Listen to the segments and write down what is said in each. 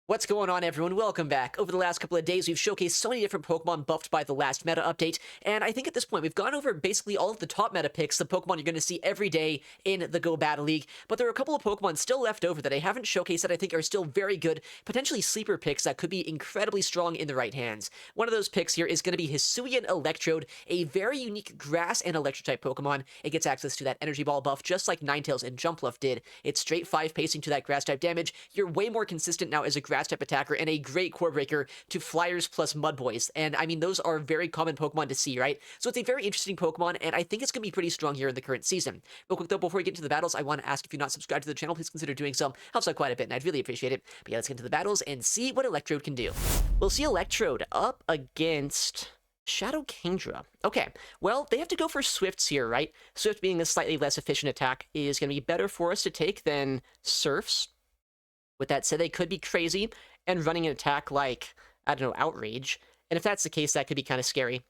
What's going on, everyone? Welcome back. Over the last couple of days, we've showcased so many different Pokemon buffed by the last meta update, and I think at this point we've gone over basically all of the top meta picks, the Pokemon you're going to see every day in the Go Battle League, but there are a couple of Pokemon still left over that I haven't showcased that I think are still very good, potentially sleeper picks that could be incredibly strong in the right hands. One of those picks here is going to be Hisuian Electrode, a very unique Grass and Electric-type Pokemon. It gets access to that Energy Ball buff just like Ninetales and Jumpluff did. It's straight 5 pacing to that Grass-type damage. You're way more consistent now as a Grass-type attacker, and a great core breaker to Flyers plus Mudboys. And I mean, those are very common Pokemon to see, right? So it's a very interesting Pokemon, and I think it's going to be pretty strong here in the current season. Real quick though, before we get into the battles, I want to ask if you're not subscribed to the channel, please consider doing so. Helps out quite a bit, and I'd really appreciate it. But yeah, let's get into the battles and see what Electrode can do. We'll see Electrode up against Shadow Kingdra. Okay, well, they have to go for Swifts here, right? Swift being a slightly less efficient attack is going to be better for us to take than Surfs. With that said, they could be crazy and running an attack like, I don't know, Outrage. And if that's the case, that could be kind of scary.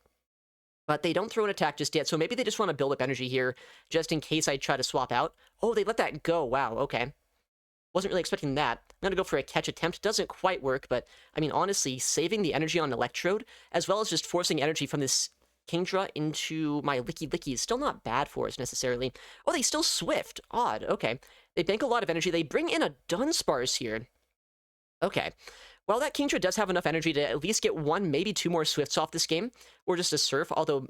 But they don't throw an attack just yet, so maybe they just want to build up energy here, just in case I try to swap out. Oh, they let that go. Wow, okay. Wasn't really expecting that. I'm going to go for a catch attempt. Doesn't quite work, but, I mean, honestly, saving the energy on Electrode, as well as just forcing energy from this Kingdra into my Licky Licky is still not bad for us, necessarily. Oh, they still Swift. Odd, okay. They bank a lot of energy. They bring in a Dunsparce here. Okay. Well, that Kingdra does have enough energy to at least get one, maybe two more Swifts off this game, or just a Surf, although,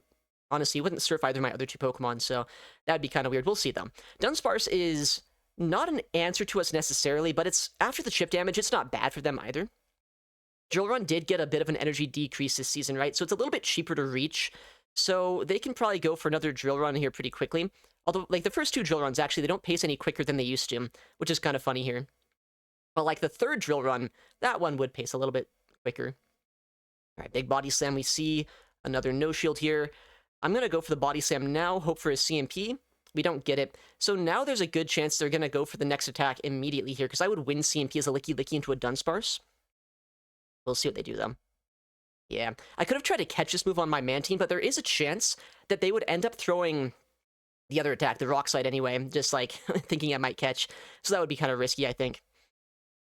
honestly, it wouldn't Surf either of my other two Pokemon, so that'd be kind of weird. We'll see, though. Dunsparce is not an answer to us necessarily, but it's after the chip damage, it's not bad for them either. Drill Run did get a bit of an energy decrease this season, right? So it's a little bit cheaper to reach, so they can probably go for another Drill Run here pretty quickly. Although, like, the first two Drill Runs, actually, they don't pace any quicker than they used to, which is kind of funny here. But like the third Drill Run, that one would pace a little bit quicker. All right, big Body Slam. We see another No Shield here. I'm going to go for the Body Slam now, hope for a CMP. We don't get it. So now there's a good chance they're going to go for the next attack immediately here, because I would win CMP as a Licky Licky into a Dunsparce. We'll see what they do, though. Yeah, I could have tried to catch this move on my Mantine, but there is a chance that they would end up throwing the other attack, the Rock Slide anyway, just like thinking I might catch. So that would be kind of risky, I think.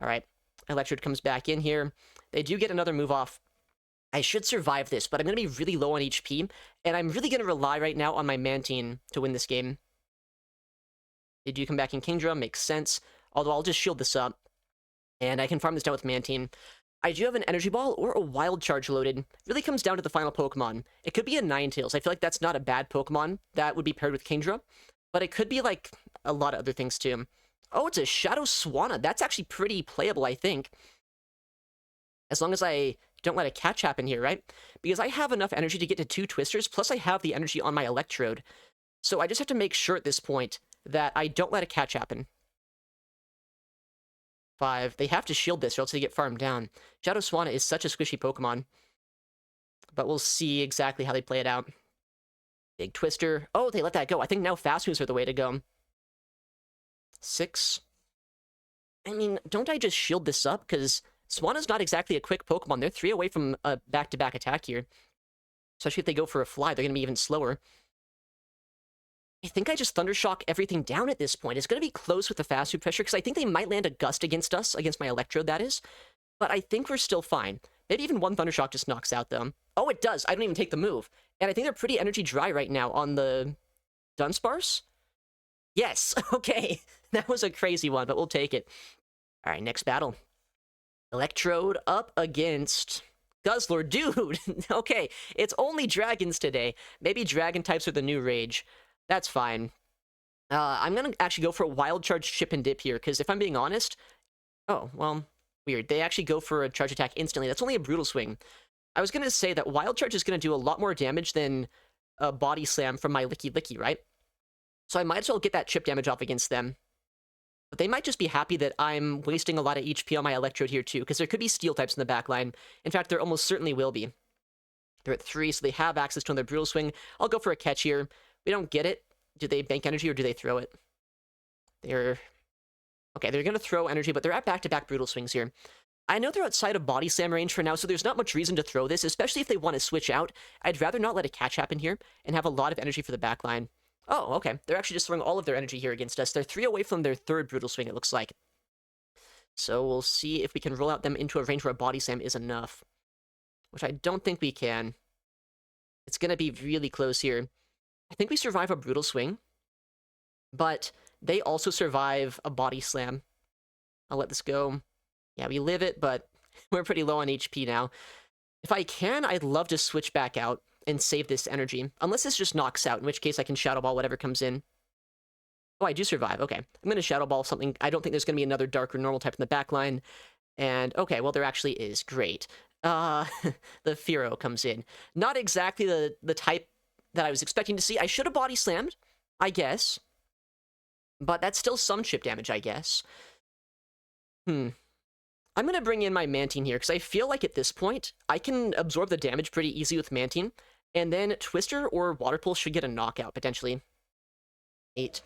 All right, Electrode comes back in here. They do get another move off. I should survive this, but I'm going to be really low on HP, and I'm really going to rely right now on my Mantine to win this game. They do come back in Kingdra, makes sense, although I'll just shield this up, and I can farm this down with Mantine. I do have an Energy Ball or a Wild Charge loaded. Really comes down to the final Pokemon. It could be a Ninetales. I feel like that's not a bad Pokemon that would be paired with Kingdra, but it could be like a lot of other things too. Oh, it's a Shadow Swanna. That's actually pretty playable, I think. As long as I don't let a catch happen here, right? Because I have enough energy to get to 2 Twisters, plus I have the energy on my Electrode. So I just have to make sure at this point that I don't let a catch happen. 5. They have to shield this or else they get farmed down. Shadow Swanna is such a squishy Pokemon. But we'll see exactly how they play it out. Big Twister. Oh, they let that go. I think now Fast Moves are the way to go. 6. I mean, don't I just shield this up? Because Swanna's not exactly a quick Pokemon. They're 3 away from a back-to-back attack here. Especially if they go for a Fly, they're going to be even slower. I think I just Thundershock everything down at this point. It's going to be close with the Fast Food pressure, because I think they might land a Gust against us, against my Electrode, that is. But I think we're still fine. Maybe even one Thundershock just knocks out them. Oh, it does. I don't even take the move. And I think they're pretty energy dry right now on the Dunsparce. Yes, okay. That was a crazy one, but we'll take it. All right, next battle. Electrode up against Guzzlord. Dude, okay, it's only dragons today. Maybe dragon types are the new rage. That's fine. I'm going to actually go for a Wild Charge Chip and Dip here, because if I'm being honest... Oh, well, weird. They actually go for a Charge Attack instantly. That's only a Brutal Swing. I was going to say that Wild Charge is going to do a lot more damage than a Body Slam from my Licky Licky, right? So I might as well get that chip damage off against them. But they might just be happy that I'm wasting a lot of HP on my Electrode here too, because there could be Steel types in the back line. In fact, there almost certainly will be. They're at 3, so they have access to another Brutal Swing. I'll go for a catch here. We don't get it. Do they bank energy or do they throw it? They're... Okay, they're going to throw energy, but they're at back-to-back Brutal Swings here. I know they're outside of Body Slam range for now, so there's not much reason to throw this, especially if they want to switch out. I'd rather not let a catch happen here and have a lot of energy for the back line. Oh, okay. They're actually just throwing all of their energy here against us. They're 3 away from their 3rd Brutal Swing, it looks like. So we'll see if we can roll out them into a range where a body slam is enough. Which I don't think we can. It's going to be really close here. I think we survive a brutal swing. But they also survive a body slam. I'll let this go. Yeah, we live it, but we're pretty low on HP now. If I can, I'd love to switch back out and save this energy. Unless this just knocks out, in which case I can Shadow Ball whatever comes in. Oh, I do survive. Okay. I'm going to Shadow Ball something. I don't think there's going to be another dark or normal type in the back line. And, okay, well, there actually is. Great. The Fearow comes in. Not exactly the type that I was expecting to see. I should have body slammed, I guess. But that's still some chip damage, I guess. I'm going to bring in my Mantine here, because I feel like at this point, I can absorb the damage pretty easy with Mantine, and then Twister or Water Pulse should get a knockout, potentially. 8.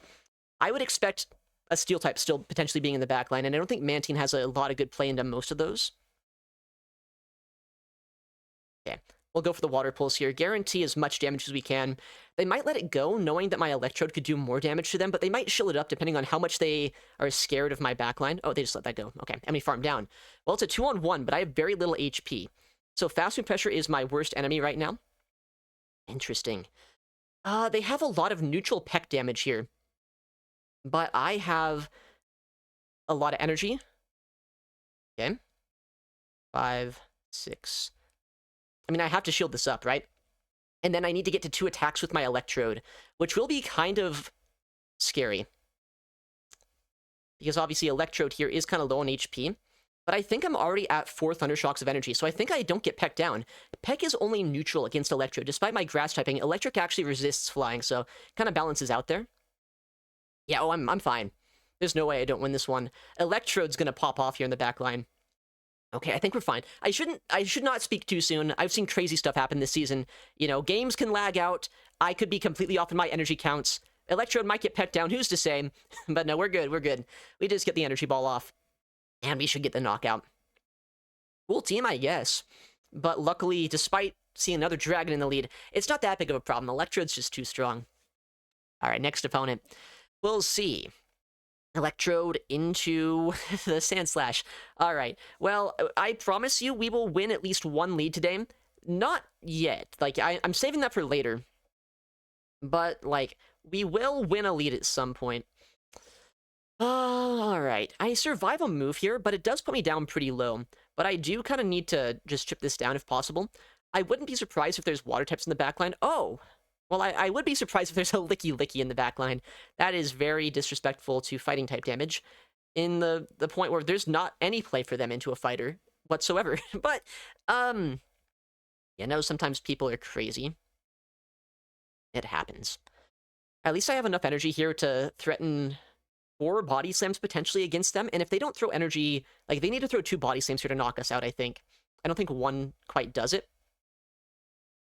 I would expect a Steel type still potentially being in the backline, and I don't think Mantine has a lot of good play into most of those. Okay, we'll go for the Water Pulse here. Guarantee as much damage as we can. They might let it go, knowing that my Electrode could do more damage to them, but they might shield it up depending on how much they are scared of my backline. Oh, they just let that go. Okay, and we farm down. Well, it's a 2-on-1, but I have very little HP. So Fast Move Pressure is my worst enemy right now. Interesting. They have a lot of neutral peck damage here. But I have a lot of energy. Okay. 5, 6. I mean, I have to shield this up, right? And then I need to get to 2 attacks with my Electrode, which will be kind of scary. Because obviously Electrode here is kind of low on HP. But I think I'm already at 4 Thundershocks of energy, so I think I don't get Peck down. Peck is only neutral against Electrode. Despite my grass typing, Electric actually resists flying, so kind of balances out there. Yeah, oh, I'm fine. There's no way I don't win this one. Electrode's gonna pop off here in the back line. Okay, I think we're fine. I should not speak too soon. I've seen crazy stuff happen this season. You know, games can lag out. I could be completely off in my energy counts. Electrode might get pecked down, who's to say? But no, we're good, we're good. We just get the energy ball off. And we should get the knockout. Cool team, I guess. But luckily, despite seeing another dragon in the lead, it's not that big of a problem. Electrode's just too strong. Alright, next opponent. We'll see. Electrode into the Sandslash. Alright, well, I promise you we will win at least one lead today. Not yet. Like, I'm saving that for later. But, like, we will win a lead at some point. Alright. I survive a move here, but it does put me down pretty low. But I do kind of need to just chip this down if possible. I wouldn't be surprised if there's water types in the backline. Oh! Well, I would be surprised if there's a Licky in the backline. That is very disrespectful to fighting type damage. In the point where there's not any play for them into a fighter whatsoever. But, you know, sometimes people are crazy. It happens. At least I have enough energy here to threaten 4 body slams potentially against them, and if they don't throw energy, like, they need to throw 2 body slams here to knock us out, I think. I don't think 1 quite does it.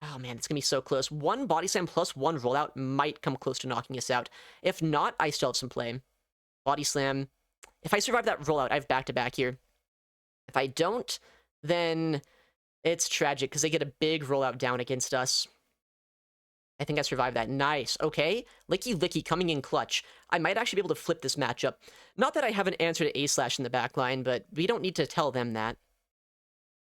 Oh man, it's gonna be so close. 1 body slam plus 1 rollout might come close to knocking us out. If not, I still have some play. Body slam. If I survive that rollout, I have back-to-back here. If I don't, then it's tragic, because they get a big rollout down against us. I think I survived that. Nice. Okay. Licky coming in clutch. I might actually be able to flip this matchup. Not that I have an answer to A-Slash in the backline, but we don't need to tell them that.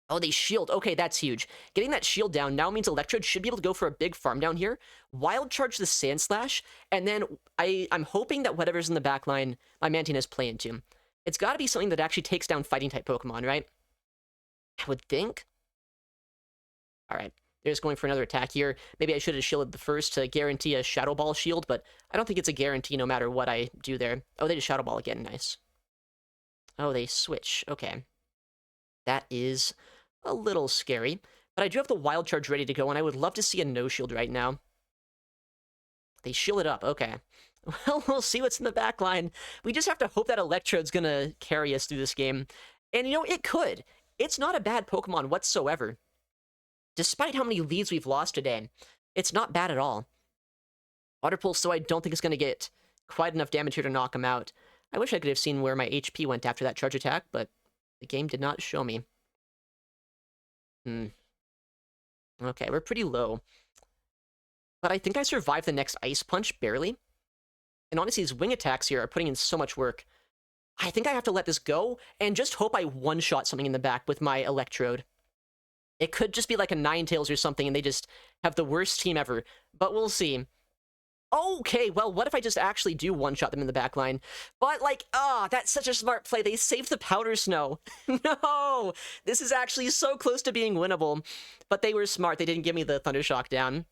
Oh, they shield. Okay, that's huge. Getting that shield down now means Electrode should be able to go for a big farm down here. Wild charge the Sandslash, and then I'm hoping that whatever's in the backline, my Mantine has play into. It's got to be something that actually takes down fighting-type Pokemon, right? I would think. Alright. They're just going for another attack here. Maybe I should have shielded the first to guarantee a Shadow Ball shield, but I don't think it's a guarantee no matter what I do there. Oh, they just Shadow Ball again. Nice. Oh, they switch. Okay. That is a little scary. But I do have the Wild Charge ready to go, and I would love to see a no-shield right now. They shield it up. Okay. Well, we'll see what's in the back line. We just have to hope that Electrode's gonna carry us through this game. And, you know, it could. It's not a bad Pokemon whatsoever. Despite how many leads we've lost today, it's not bad at all. Water Pulse, though, I don't think it's going to get quite enough damage here to knock him out. I wish I could have seen where my HP went after that charge attack, but the game did not show me. Okay, we're pretty low. But I think I survived the next Ice Punch, barely. And honestly, these wing attacks here are putting in so much work. I think I have to let this go and just hope I one-shot something in the back with my Electrode. It could just be like a Ninetales or something, and they just have the worst team ever. But we'll see. Okay, well, what if I just actually do one-shot them in the back line? But, like, that's such a smart play. They saved the Powder Snow. No! This is actually so close to being winnable. But they were smart. They didn't give me the Thunder Shock down.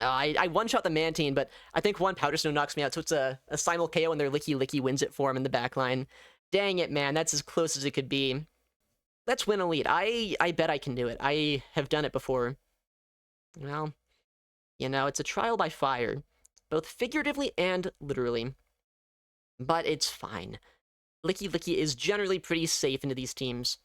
I one-shot the Mantine, but I think one Powder Snow knocks me out, so it's a simul KO, and their Licky Licky wins it for him in the back line. Dang it, man. That's as close as it could be. Let's win Elite. I bet I can do it. I have done it before. Well, you know, it's a trial by fire. Both figuratively and literally. But it's fine. Licky Licky is generally pretty safe into these teams.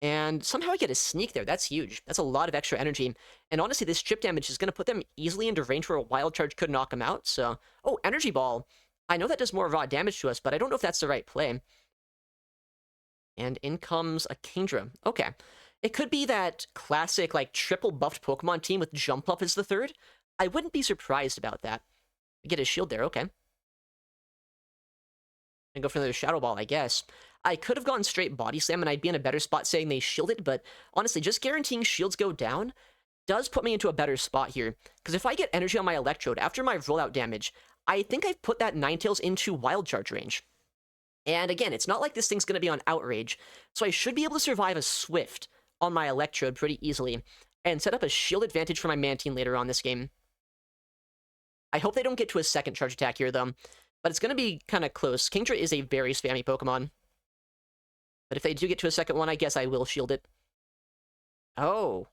And somehow I get a sneak there. That's huge. That's a lot of extra energy. And honestly, this chip damage is going to put them easily into range where a Wild Charge could knock them out. So, oh, Energy Ball. I know that does more raw damage to us, but I don't know if that's the right play. And in comes a Kingdra. Okay. It could be that classic, like, triple buffed Pokemon team with Jump Up as the third. I wouldn't be surprised about that. Get his shield there, okay. And go for another Shadow Ball, I guess. I could have gone straight Body Slam, and I'd be in a better spot saying they shielded, but honestly, just guaranteeing shields go down does put me into a better spot here. Because if I get energy on my Electrode after my rollout damage, I think I've put that Ninetales into Wild Charge range. And again, it's not like this thing's going to be on Outrage, so I should be able to survive a Swift on my Electrode pretty easily, and set up a shield advantage for my Mantine later on this game. I hope they don't get to a second charge attack here, though. But it's going to be kind of close. Kingdra is a very spammy Pokemon. But if they do get to a second one, I guess I will shield it. Oh.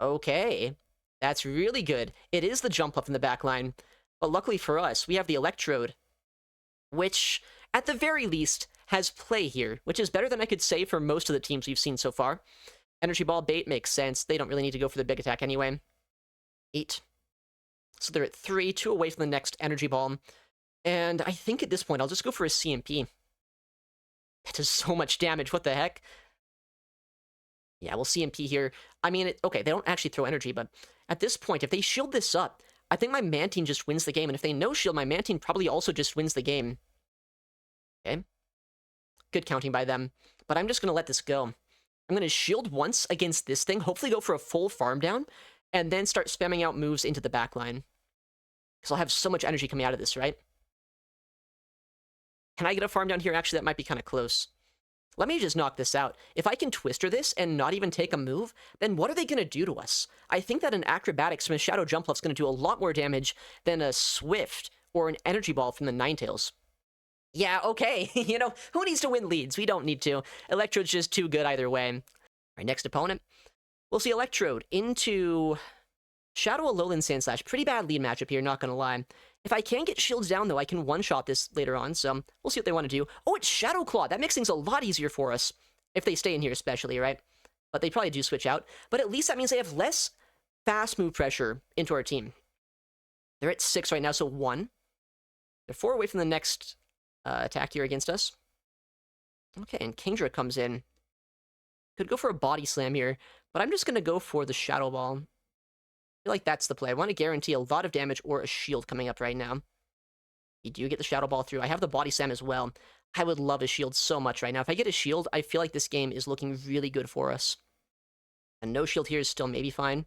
Okay. That's really good. It is the Jump Up in the back line. But luckily for us, we have the Electrode, which, at the very least, has play here, which is better than I could say for most of the teams we've seen so far. Energy Ball bait makes sense. They don't really need to go for the big attack anyway. 8. So they're at 3, 2 away from the next Energy Ball. And I think at this point, I'll just go for a CMP. That does so much damage, what the heck? Yeah, we'll CMP here. I mean, okay, they don't actually throw energy, but at this point, if they shield this up, I think my Mantine just wins the game, and if they no-shield, my Mantine probably also just wins the game. Okay. Good counting by them, but I'm just going to let this go. I'm going to shield once against this thing, hopefully go for a full farm down, and then start spamming out moves into the backline. Because I'll have so much energy coming out of this, right? Can I get a farm down here? Actually, that might be kind of close. Let me just knock this out. If I can Twister this and not even take a move, then what are they going to do to us? I think that an Acrobatics from a Shadow Jump Up's going to do a lot more damage than a Swift or an Energy Ball from the Ninetales. Yeah, okay. You know, who needs to win leads? We don't need to. Electrode's just too good either way. All right, next opponent. We'll see Electrode into Shadow Alolan Sandslash. Pretty bad lead matchup here, not going to lie. If I can get shields down, though, I can one-shot this later on, so we'll see what they want to do. Oh, it's Shadow Claw! That makes things a lot easier for us. If they stay in here especially, right? But they probably do switch out. But at least that means they have less fast move pressure into our team. They're at 6 right now, so 1. They're 4 away from the next attack here against us. Okay, and Kingdra comes in. Could go for a Body Slam here, but I'm just going to go for the Shadow Ball. I feel like that's the play. I want to guarantee a lot of damage or a shield coming up right now. You do get the Shadow Ball through. I have the Body Slam as well. I would love a shield so much right now. If I get a shield, I feel like this game is looking really good for us. And no shield here is still maybe fine.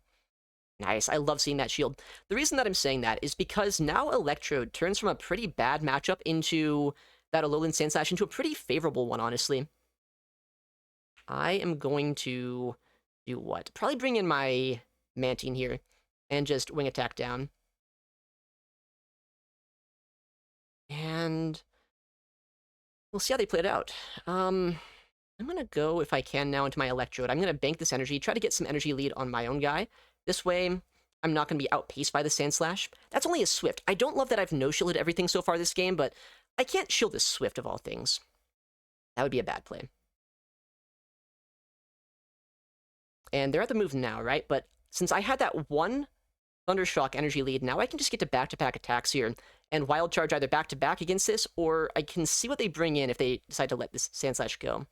Nice. I love seeing that shield. The reason that I'm saying that is because now Electrode turns from a pretty bad matchup into that Alolan Sandslash into a pretty favorable one, honestly. I am going to do what? Probably bring in my Mantine here and just wing attack down. And we'll see how they play it out. I'm going to go, if I can now, into my Electrode. I'm going to bank this energy, try to get some energy lead on my own guy. This way, I'm not going to be outpaced by the Sandslash. That's only a Swift. I don't love that I've no-shielded everything so far this game, but I can't shield this Swift of all things. That would be a bad play. And they're at the move now, right? But since I had that one Thundershock energy lead, now I can just get to back-to-back attacks here and Wild Charge either back-to-back against this, or I can see what they bring in if they decide to let this Sandslash go.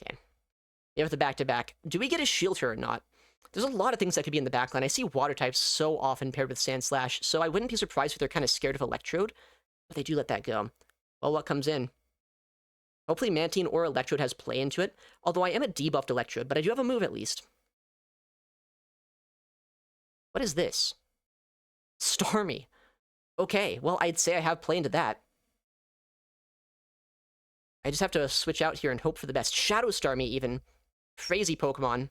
Okay. They have the back-to-back. Do we get a shield here or not? There's a lot of things that could be in the backline. I see Water types so often paired with Sandslash, so I wouldn't be surprised if they're kind of scared of Electrode, but they do let that go. Well, what comes in? Hopefully Mantine or Electrode has play into it, although I am a debuffed Electrode, but I do have a move at least. What is this? Starmie. Okay, well, I'd say I have play into that. I just have to switch out here and hope for the best. Shadow Starmie, even. Crazy Pokemon.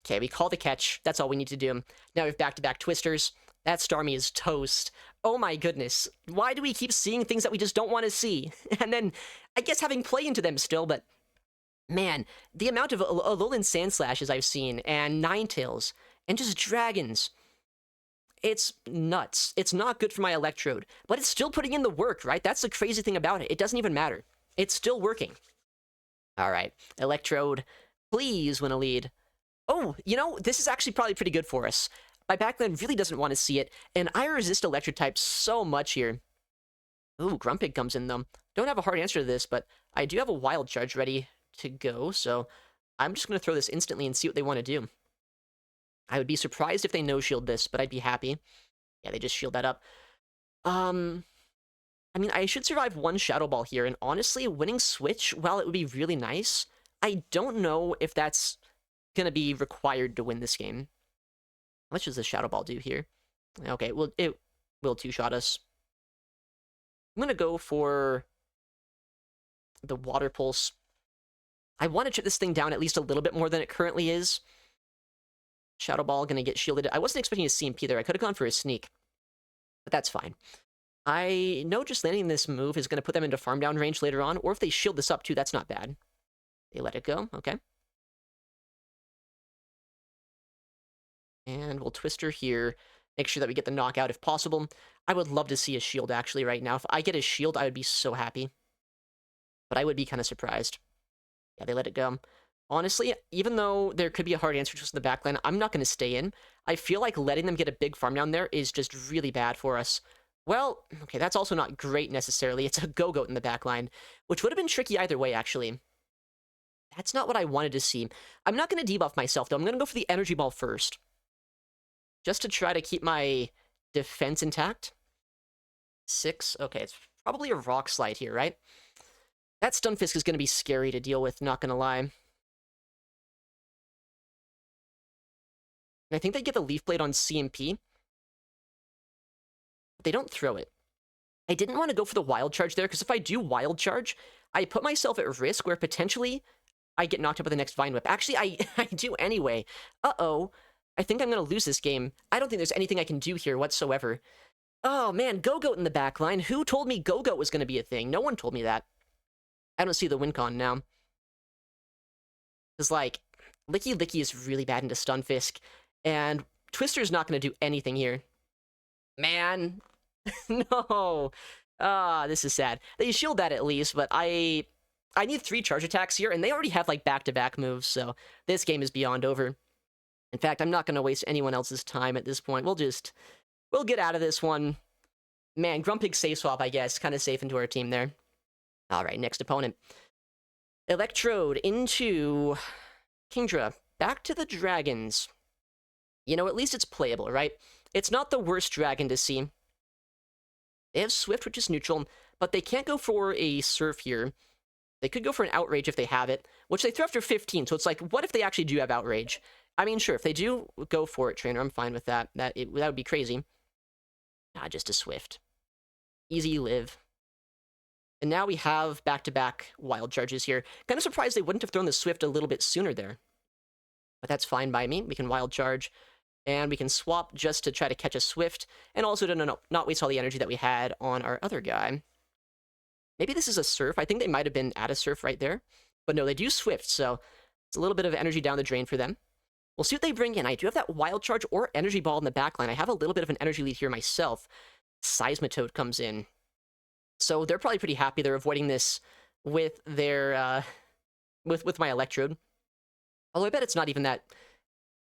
Okay, we call the catch. That's all we need to do. Now we have back-to-back Twisters. That Starmie is toast. Oh my goodness. Why do we keep seeing things that we just don't want to see? And then, I guess having play into them still, but... Man, the amount of Alolan Sandslashes I've seen, and Ninetales, and just Dragons... It's nuts. It's not good for my Electrode, but it's still putting in the work, right? That's the crazy thing about it. It doesn't even matter. It's still working. Alright, Electrode, please win a lead. Oh, you know, this is actually probably pretty good for us. My backline really doesn't want to see it, and I resist Electric type so much here. Ooh, Grumpig comes in, though. Don't have a hard answer to this, but I do have a Wild Charge ready to go, so I'm just going to throw this instantly and see what they want to do. I would be surprised if they no-shield this, but I'd be happy. Yeah, they just shield that up. I mean, I should survive one Shadow Ball here, and honestly, winning Switch, while it would be really nice, I don't know if that's gonna be required to win this game. How much does the Shadow Ball do here? Okay, well, it will two-shot us. I'm gonna go for the Water Pulse. I want to chip this thing down at least a little bit more than it currently is. Shadow Ball gonna get shielded. I wasn't expecting a CMP there. I could have gone for a Sneak. But that's fine. I know just landing this move is gonna put them into farm down range later on, or if they shield this up too, that's not bad. They let it go, okay. And we'll Twister here. Make sure that we get the knockout if possible. I would love to see a shield actually right now. If I get a shield, I would be so happy. But I would be kind of surprised. Yeah, they let it go. Honestly, even though there could be a hard answer just in the backline, I'm not going to stay in. I feel like letting them get a big farm down there is just really bad for us. Well, okay, that's also not great necessarily. It's a Go-Goat in the backline, which would have been tricky either way, actually. That's not what I wanted to see. I'm not going to debuff myself, though. I'm going to go for the Energy Ball first. Just to try to keep my defense intact. 6. Okay, it's probably a Rock Slide here, right? That Stunfisk is going to be scary to deal with, not going to lie. And I think they get the Leaf Blade on CMP. But they don't throw it. I didn't want to go for the Wild Charge there, because if I do Wild Charge, I put myself at risk where potentially I get knocked out by the next Vine Whip. Actually, I do anyway. Uh-oh. I think I'm going to lose this game. I don't think there's anything I can do here whatsoever. Oh, man, Go-Goat in the back line. Who told me Go-Goat was going to be a thing? No one told me that. I don't see the win con now. Because, like, Licky Licky is really bad into Stunfisk, and Twister's not going to do anything here. Man. No. Ah, this is sad. They shield that at least, but I need 3 charge attacks here, and they already have, like, back-to-back moves, so this game is beyond over. In fact, I'm not going to waste anyone else's time at this point. We'll get out of this one. Man, Grumpig safe swap, I guess. Kind of safe into our team there. All right, next opponent. Electrode into Kingdra. Back to the Dragons. You know, at least it's playable, right? It's not the worst dragon to see. They have Swift, which is neutral, but they can't go for a Surf here. They could go for an Outrage if they have it, which they throw after 15, so it's like, what if they actually do have Outrage? I mean, sure, if they do, go for it, Trainer. I'm fine with that. That would be crazy. Nah, just a Swift. Easy live. And now we have back-to-back Wild Charges here. Kind of surprised they wouldn't have thrown the Swift a little bit sooner there. But that's fine by me. We can Wild Charge, and we can swap just to try to catch a Swift, and also to not waste all the energy that we had on our other guy. Maybe this is a Surf. I think they might have been at a Surf right there. But no, they do Swift, so it's a little bit of energy down the drain for them. We'll see what they bring in. I do have that Wild Charge or Energy Ball in the backline. I have a little bit of an energy lead here myself. Seismitoad comes in. So they're probably pretty happy they're avoiding this with their, with my Electrode. Although I bet it's not even that...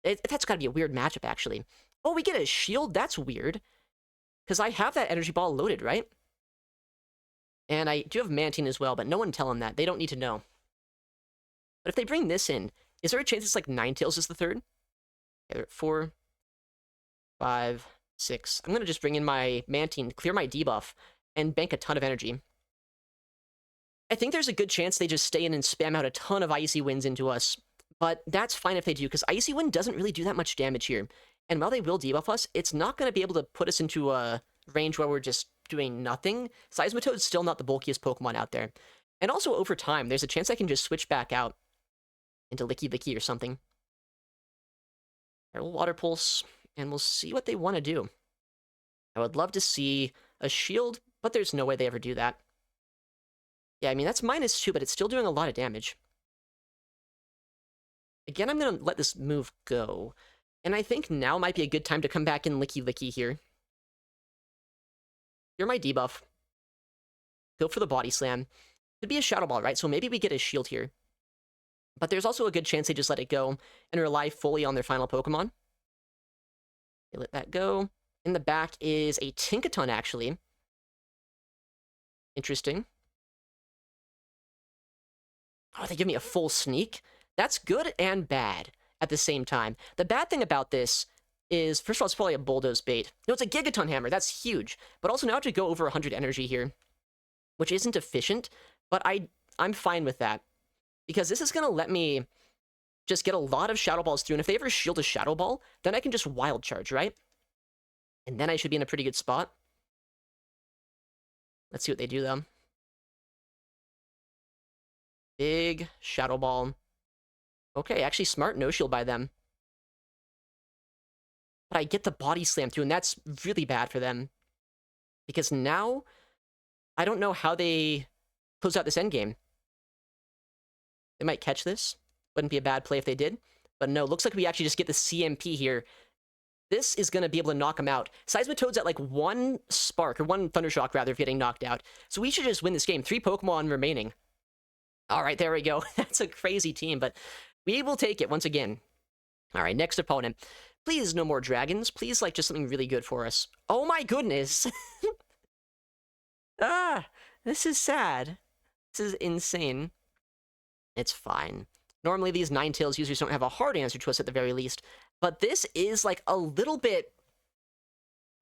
That's gotta be a weird matchup, actually. Oh, we get a shield? That's weird. Because I have that Energy Ball loaded, right? And I do have Mantine as well, but no one tell them that. They don't need to know. But if they bring this in, is there a chance it's like Ninetales is the third? Okay, they're at 4, 5, 6. I'm going to just bring in my Mantine, clear my debuff, and bank a ton of energy. I think there's a good chance they just stay in and spam out a ton of Icy Winds into us, but that's fine if they do, because Icy Wind doesn't really do that much damage here. And while they will debuff us, it's not going to be able to put us into a range where we're just doing nothing. Seismitoad's still not the bulkiest Pokemon out there. And also, over time, there's a chance I can just switch back out into Licky Licky or something. We'll Water Pulse, and we'll see what they want to do. I would love to see a shield, but there's no way they ever do that. Yeah, I mean, that's -2, but it's still doing a lot of damage. Again, I'm going to let this move go. And I think now might be a good time to come back in Licky Licky here. You're my debuff. Go for the Body Slam. Could be a Shadow Ball, right? So maybe we get a shield here. But there's also a good chance they just let it go and rely fully on their final Pokemon. They let that go. In the back is a Tinkaton, actually. Interesting. Oh, they give me a full sneak? That's good and bad at the same time. The bad thing about this is, first of all, it's probably a Bulldoze bait. No, it's a Gigaton Hammer. That's huge. But also now I have to go over 100 energy here, which isn't efficient, but I'm fine with that. Because this is going to let me just get a lot of Shadow Balls through, and if they ever shield a Shadow Ball, then I can just Wild Charge, right? And then I should be in a pretty good spot. Let's see what they do, though. Big Shadow Ball. Okay, actually smart no-shield by them. But I get the Body Slam through, and that's really bad for them. Because now, I don't know how they close out this endgame. They might catch this. Wouldn't be a bad play if they did. But no, looks like we actually just get the CMP here. This is going to be able to knock him out. Seismitoad's at like 1 Spark, or 1 Thundershock, rather, of getting knocked out. So we should just win this game. 3 Pokemon remaining. Alright, there we go. That's a crazy team, but we will take it once again. Alright, next opponent. Please, no more dragons. Please, like, just something really good for us. Oh my goodness! This is sad. This is insane. It's fine. Normally, these Ninetales users don't have a hard answer to us at the very least, but this is, like, a little bit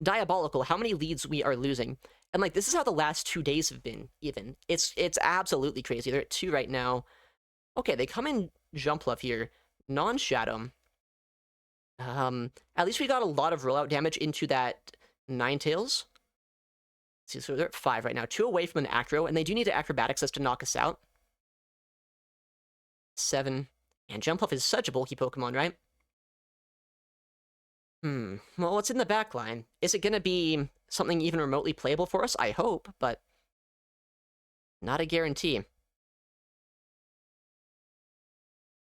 diabolical how many leads we are losing. And, like, this is how the last 2 days have been, even. It's absolutely crazy. They're at 2 right now. Okay, they come in Jumpluff here. Non-Shadow. At least we got a lot of rollout damage into that Ninetales. See, so they're at 5 right now. 2 away from an Acro, and they do need an Acrobatics to knock us out. 7. And Jumpluff is such a bulky Pokemon, right? Well, what's in the back line? Is it going to be something even remotely playable for us? I hope, but not a guarantee.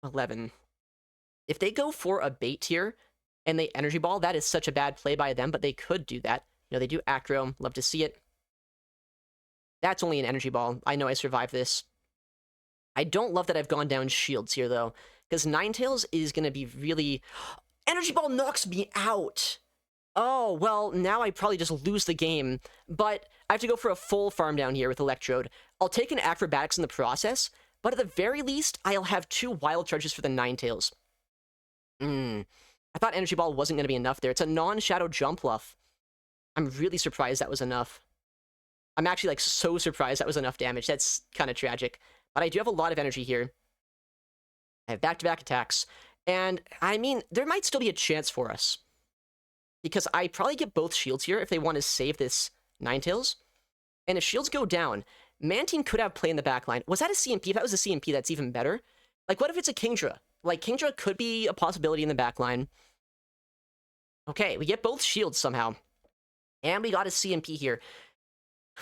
11. If they go for a bait here, and they Energy Ball, that is such a bad play by them, but they could do that. You know, they do Acro. Love to see it. That's only an Energy Ball. I know I survived this. I don't love that I've gone down shields here, though, because Ninetales is going to be really... Energy Ball knocks me out! Oh, well, now I probably just lose the game, but I have to go for a full farm down here with Electrode. I'll take an Acrobatics in the process, but at the very least, I'll have 2 Wild Charges for the Ninetales. I thought Energy Ball wasn't going to be enough there. It's a non-Shadow Jumpluff. I'm really surprised that was enough. I'm actually, like, so surprised that was enough damage. That's kind of tragic. But I do have a lot of energy here. I have back-to-back attacks. And, I mean, there might still be a chance for us. Because I probably get both shields here if they want to save this Ninetales. And if shields go down, Mantine could have play in the backline. Was that a CMP? If that was a CMP, that's even better. Like, what if it's a Kingdra? Like, Kingdra could be a possibility in the backline. Okay, we get both shields somehow. And we got a CMP here.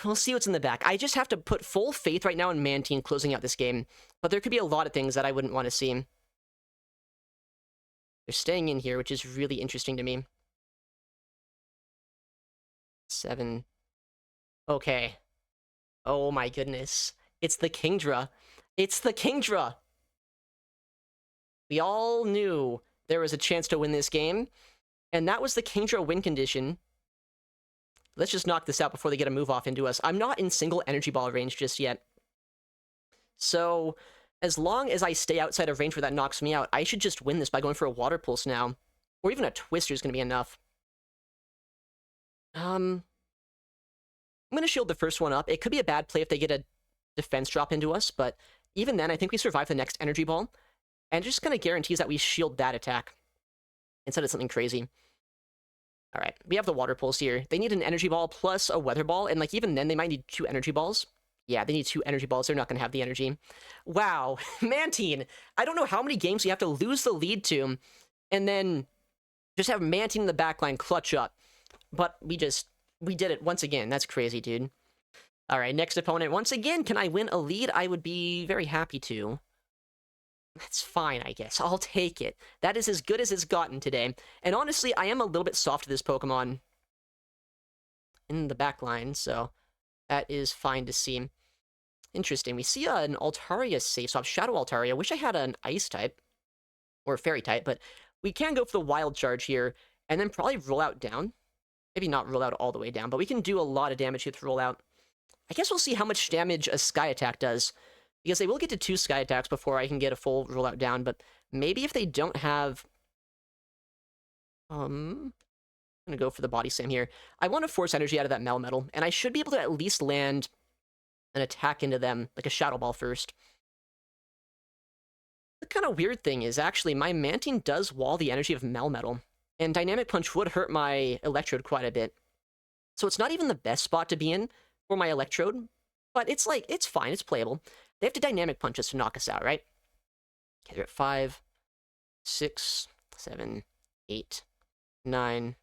We'll see what's in the back. I just have to put full faith right now in Mantine closing out this game. But there could be a lot of things that I wouldn't want to see. They're staying in here, which is really interesting to me. 7. Okay. Oh my goodness. It's the Kingdra. It's the Kingdra! We all knew there was a chance to win this game. And that was the Kingdra win condition. Let's just knock this out before they get a move off into us. I'm not in single Energy Ball range just yet. So, as long as I stay outside of range where that knocks me out, I should just win this by going for a Water Pulse now. Or even a Twister is going to be enough. I'm going to shield the first one up. It could be a bad play if they get a defense drop into us, but even then, I think we survive the next energy ball, and just kind of guarantees that we shield that attack instead of something crazy. All right, we have the water pulse here. They need an energy ball plus a weather ball, and like even then, they might need 2 energy balls. Yeah, they need 2 energy balls. They're not going to have the energy. Wow, Mantine. I don't know how many games you have to lose the lead to, and then just have Mantine in the backline clutch up. But we did it once again. That's crazy, dude. All right, next opponent. Once again, can I win a lead? I would be very happy to. That's fine, I guess. I'll take it. That is as good as it's gotten today. And honestly, I am a little bit soft to this Pokemon in the back line, so that is fine to see. Interesting. We see an Altaria safe swap, Shadow Altaria. I wish I had an Ice type, or Fairy type, but we can go for the Wild Charge here, and then probably roll out down. Maybe not roll out all the way down, but we can do a lot of damage with roll out. I guess we'll see how much damage a Sky Attack does, because they will get to 2 Sky Attacks before I can get a full roll out down, but maybe if they don't have... I'm gonna go for the Body Slam here. I want to force energy out of that Melmetal, and I should be able to at least land an attack into them, like a Shadow Ball first. The kind of weird thing is, actually, my Mantine does wall the energy of Melmetal, and Dynamic Punch would hurt my Electrode quite a bit. So it's not even the best spot to be in for my Electrode, but it's like, it's fine, it's playable. They have to Dynamic Punch us to knock us out, right? Okay, they're at 5, 6, 7, 8, 9.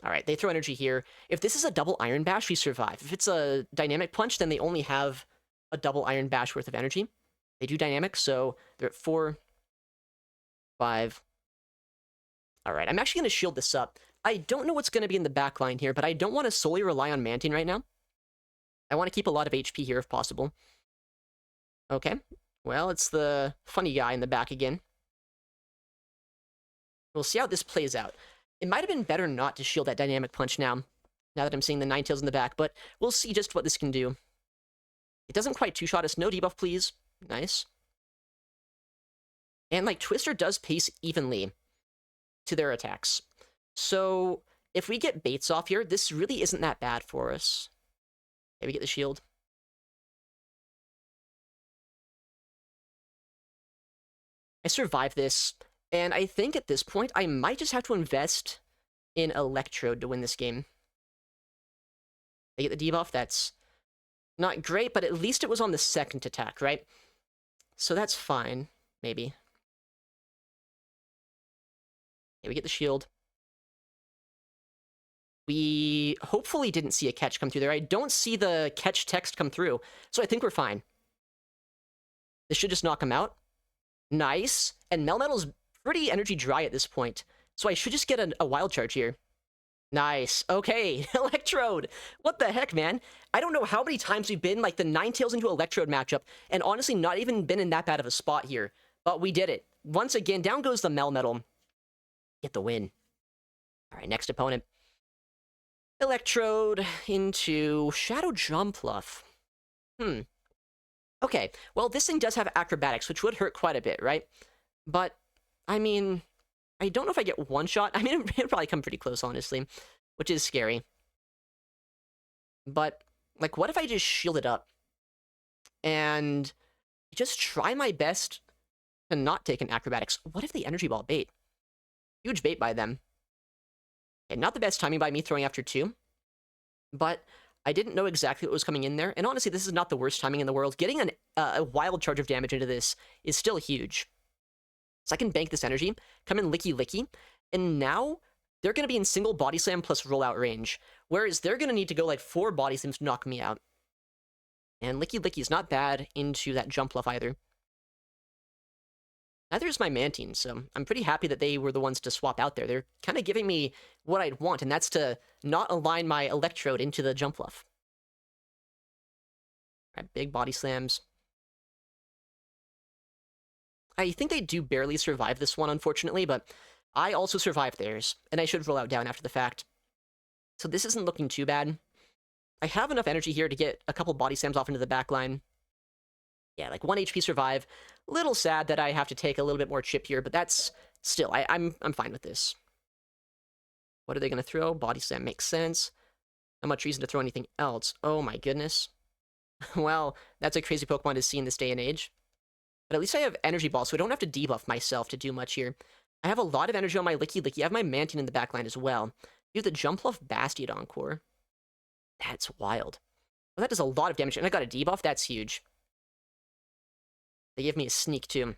All right, they throw energy here. If this is a double Iron Bash, we survive. If it's a Dynamic Punch, then they only have a double Iron Bash worth of energy. They do Dynamic, so they're at 4, 5. All right, I'm actually going to shield this up. I don't know what's going to be in the back line here, but I don't want to solely rely on Mantine right now. I want to keep a lot of HP here if possible. Okay, well, it's the funny guy in the back again. We'll see how this plays out. It might have been better not to shield that Dynamic Punch now that I'm seeing the Ninetales in the back, but we'll see just what this can do. It doesn't quite two-shot us. No debuff, please. Nice. And, like, Twister does pace evenly to their attacks. So, if we get baits off here, this really isn't that bad for us. Okay, we get the shield. I survived this, and I think at this point, I might just have to invest in Electrode to win this game. They get the debuff, that's not great, but at least it was on the second attack, right? So that's fine, maybe. Okay, we get the shield. We hopefully didn't see a catch come through there. I don't see the catch text come through, so I think we're fine. This should just knock him out. Nice. And Melmetal's pretty energy dry at this point, so I should just get a Wild Charge here. Nice. Okay, Electrode. What the heck, man? I don't know how many times we've been, like, the Ninetales into Electrode matchup, and honestly not even been in that bad of a spot here. But we did it. Once again, down goes the Melmetal. Get the win. All right, next opponent. Electrode into Shadow Jumpluff. Okay, well, this thing does have acrobatics, which would hurt quite a bit, right? But, I mean, I don't know if I get one shot. I mean, it'd probably come pretty close, honestly, which is scary. But, like, what if I just shield it up and just try my best to not take an acrobatics? What if the Energy Ball bait? Huge bait by them. Okay, not the best timing by me throwing after 2, but I didn't know exactly what was coming in there, and honestly, this is not the worst timing in the world. Getting a Wild Charge of damage into this is still huge. So I can bank this energy, come in Licky Licky, and now they're going to be in single Body Slam plus rollout range, whereas they're going to need to go like 4 Body Slams to knock me out. And Licky Licky is not bad into that Jumpluff either. Neither is my Mantine, so I'm pretty happy that they were the ones to swap out there. They're kind of giving me what I'd want, and that's to not align my Electrode into the Jumpluff. Alright, big Body Slams. I think they do barely survive this one, unfortunately, but I also survived theirs, and I should roll out down after the fact. So this isn't looking too bad. I have enough energy here to get a couple Body Slams off into the back line. Yeah, like 1 HP survive. Little sad that I have to take a little bit more chip here, but that's still, I'm fine with this. What are they going to throw? Body Slam makes sense. Not much reason to throw anything else. Oh my goodness. Well, that's a crazy Pokemon to see in this day and age. But at least I have Energy Ball, so I don't have to debuff myself to do much here. I have a lot of energy on my Licky Licky. I have my Mantine in the backline as well. You have the Jumpluff Bastiodon Encore. That's wild. Well, that does a lot of damage, and I got a debuff. That's huge. They give me a sneak, too.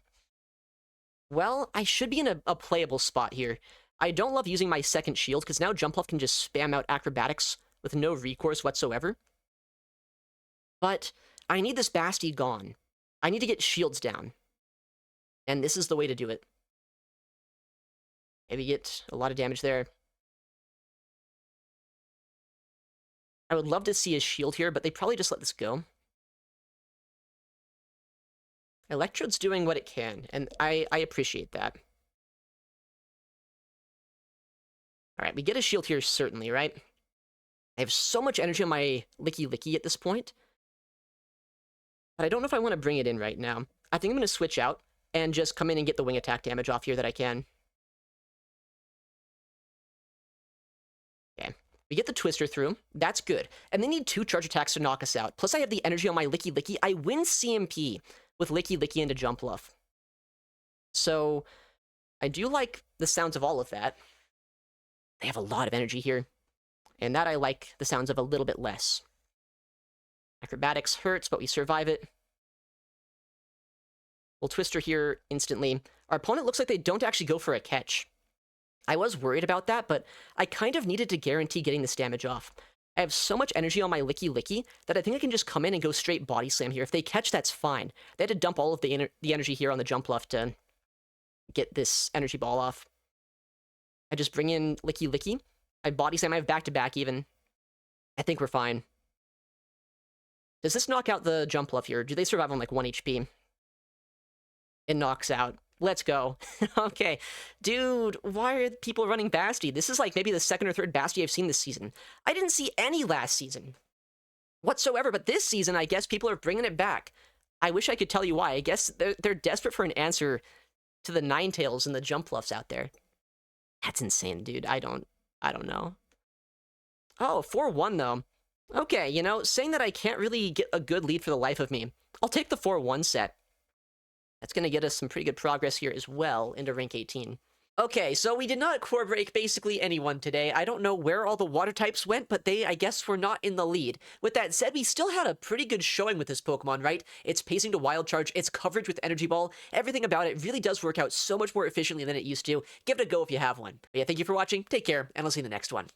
Well, I should be in a playable spot here. I don't love using my second shield, because now Jumpluff can just spam out acrobatics with no recourse whatsoever. But I need this Basti gone. I need to get shields down. And this is the way to do it. Maybe get a lot of damage there. I would love to see a shield here, but they probably just let this go. Electrode's doing what it can, and I appreciate that. Alright, we get a shield here, certainly, right? I have so much energy on my Licky Licky at this point. But I don't know if I want to bring it in right now. I think I'm going to switch out and just come in and get the wing attack damage off here that I can. Okay, we get the Twister through. That's good. And they need 2 charge attacks to knock us out. Plus I have the energy on my Licky Licky. I win CMP with Licky Licky into Jumpluff. So I do like the sounds of all of that. They have a lot of energy here. And that I like the sounds of a little bit less. Acrobatics hurts, but we survive it. We'll Twister here instantly. Our opponent looks like they don't actually go for a catch. I was worried about that, but I kind of needed to guarantee getting this damage off. I have so much energy on my Licky Licky that I think I can just come in and go straight Body Slam here. If they catch, that's fine. They had to dump all of the energy here on the Jumpluff to get this energy ball off. I just bring in Licky Licky. I Body Slam. I have back-to-back even. I think we're fine. Does this knock out the Jumpluff here? Do they survive on like 1 HP? It knocks out. Let's go. Okay. Dude, why are people running Basti? This is like maybe the 2nd or 3rd Basti I've seen this season. I didn't see any last season whatsoever, but this season, I guess people are bringing it back. I wish I could tell you why. I guess they're desperate for an answer to the Ninetales and the Jumpluffs out there. That's insane, dude. I don't know. Oh, 4-1 though. Okay, you know, saying that I can't really get a good lead for the life of me. I'll take the 4-1 set. That's going to get us some pretty good progress here as well into rank 18. Okay, so we did not core break basically anyone today. I don't know where all the water types went, but they, I guess, were not in the lead. With that said, we still had a pretty good showing with this Pokemon, right? Its pacing to Wild Charge, its coverage with Energy Ball, everything about it really does work out so much more efficiently than it used to. Give it a go if you have one. But yeah, thank you for watching, take care, and I'll see you in the next one.